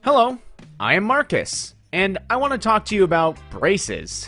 Hello, I am Marcus, and I want to talk to you about braces.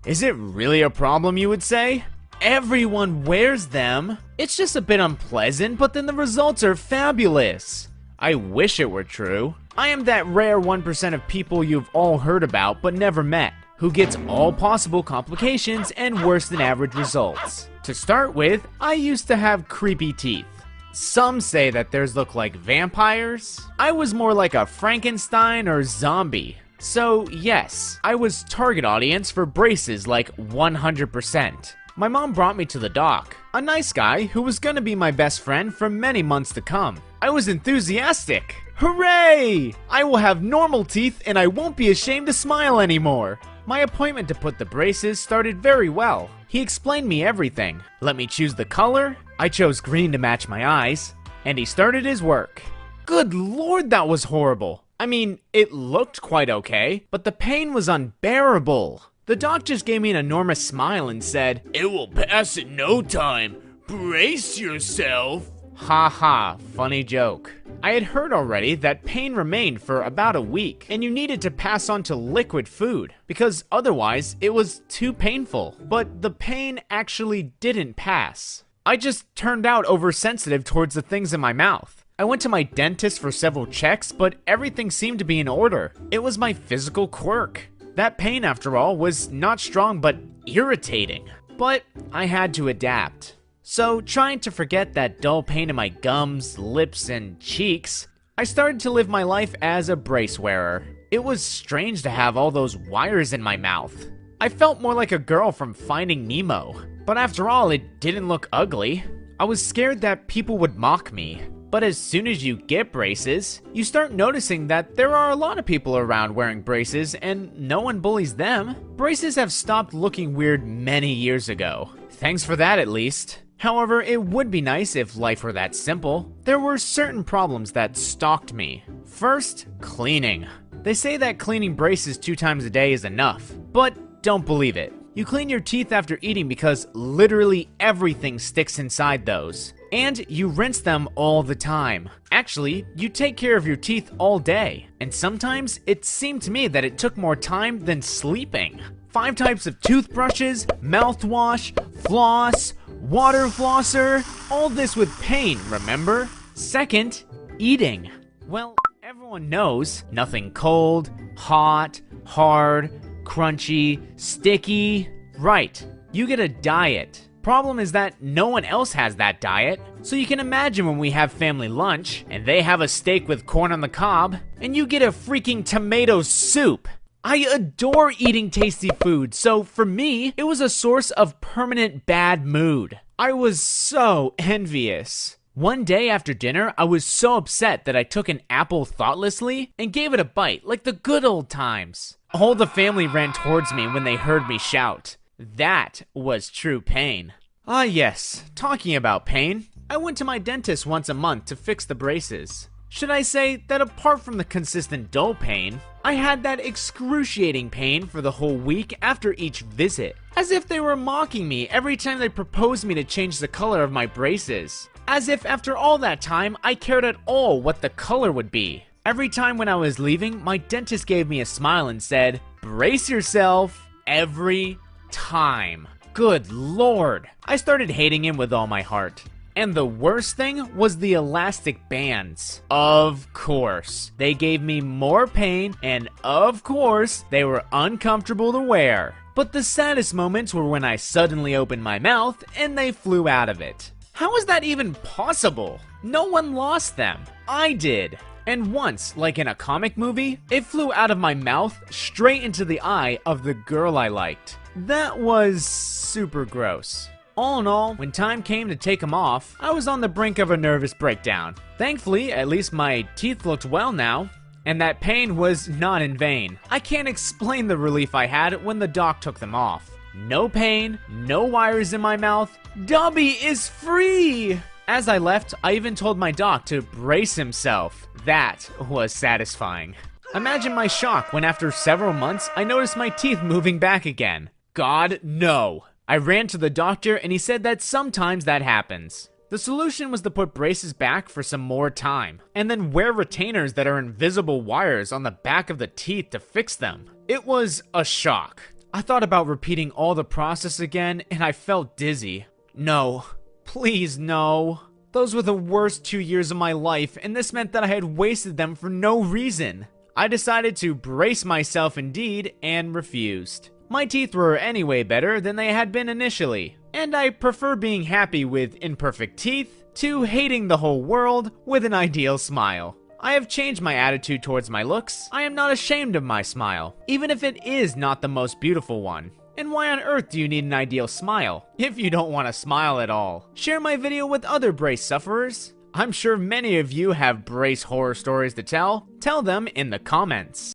Is it really a problem, you would say? Everyone wears them. It's just a bit unpleasant, but then the results are fabulous. I wish it were true. I am that rare 1% of people you've all heard about but never met, who gets all possible complications and worse than average results. To start with, I used to have creepy teeth. Some say that theirs look like vampires. I was more like a Frankenstein or zombie. So yes, I was target audience for braces like 100%. My mom brought me to the doc, a nice guy who was gonna be my best friend for many months to come. I was enthusiastic. Hooray! I will have normal teeth and I won't be ashamed to smile anymore. My appointment to put the braces started very well. He explained me everything, let me choose the color, I chose green to match my eyes, and he started his work. Good lord, that was horrible. I mean, it looked quite okay, but the pain was unbearable. The doc just gave me an enormous smile and said, "It will pass in no time. Brace yourself." Ha ha, funny joke. I had heard already that pain remained for about a week, and you needed to pass on to liquid food, because otherwise it was too painful. But the pain actually didn't pass. I just turned out oversensitive towards the things in my mouth. I went to my dentist for several checks, but everything seemed to be in order. It was my physical quirk. That pain, after all, was not strong but irritating. But I had to adapt. So, trying to forget that dull pain in my gums, lips, and cheeks, I started to live my life as a brace wearer. It was strange to have all those wires in my mouth. I felt more like a girl from Finding Nemo. But after all, it didn't look ugly. I was scared that people would mock me. But as soon as you get braces, you start noticing that there are a lot of people around wearing braces and no one bullies them. Braces have stopped looking weird many years ago. Thanks for that, at least. However, it would be nice if life were that simple. There were certain problems that stalked me. First, cleaning. They say that cleaning braces 2 times a day is enough, but don't believe it. You clean your teeth after eating because literally everything sticks inside those. And you rinse them all the time. Actually, you take care of your teeth all day. And sometimes it seemed to me that it took more time than sleeping. 5 types of toothbrushes, mouthwash, floss, water flosser, all this with pain, remember? Second, eating. Well, everyone knows nothing cold, hot, hard, crunchy, sticky. Right, you get a diet. Problem is that no one else has that diet. So you can imagine when we have family lunch, and they have a steak with corn on the cob, and you get a freaking tomato soup. I adore eating tasty food, so for me, it was a source of permanent bad mood. I was so envious. One day after dinner, I was so upset that I took an apple thoughtlessly and gave it a bite, like the good old times. All the family ran towards me when they heard me shout. That was true pain. Ah yes, talking about pain, I went to my dentist once a month to fix the braces. Should I say that apart from the consistent dull pain, I had that excruciating pain for the whole week after each visit. As if they were mocking me every time they proposed me to change the color of my braces. As if after all that time, I cared at all what the color would be. Every time when I was leaving, my dentist gave me a smile and said, "Brace yourself," every time. Good lord. I started hating him with all my heart. And the worst thing was the elastic bands. Of course. They gave me more pain, and of course, they were uncomfortable to wear. But the saddest moments were when I suddenly opened my mouth and they flew out of it. How is that even possible? No one lost them. I did. And once, like in a comic movie, it flew out of my mouth straight into the eye of the girl I liked. That was super gross. All in all, when time came to take them off, I was on the brink of a nervous breakdown. Thankfully, at least my teeth looked well now, and that pain was not in vain. I can't explain the relief I had when the doc took them off. No pain, no wires in my mouth. Dobby is free! As I left, I even told my doc to brace himself. That was satisfying. Imagine my shock when after several months, I noticed my teeth moving back again. God, no. I ran to the doctor and he said that sometimes that happens. The solution was to put braces back for some more time, and then wear retainers that are invisible wires on the back of the teeth to fix them. It was a shock. I thought about repeating all the process again, and I felt dizzy. No. Please no. Those were the worst 2 years of my life, and this meant that I had wasted them for no reason. I decided to brace myself indeed, and refused. My teeth were anyway better than they had been initially, and I prefer being happy with imperfect teeth to hating the whole world with an ideal smile. I have changed my attitude towards my looks. I am not ashamed of my smile, even if it is not the most beautiful one. And why on earth do you need an ideal smile, if you don't want to smile at all? Share my video with other brace sufferers. I'm sure many of you have brace horror stories to tell. Tell them in the comments.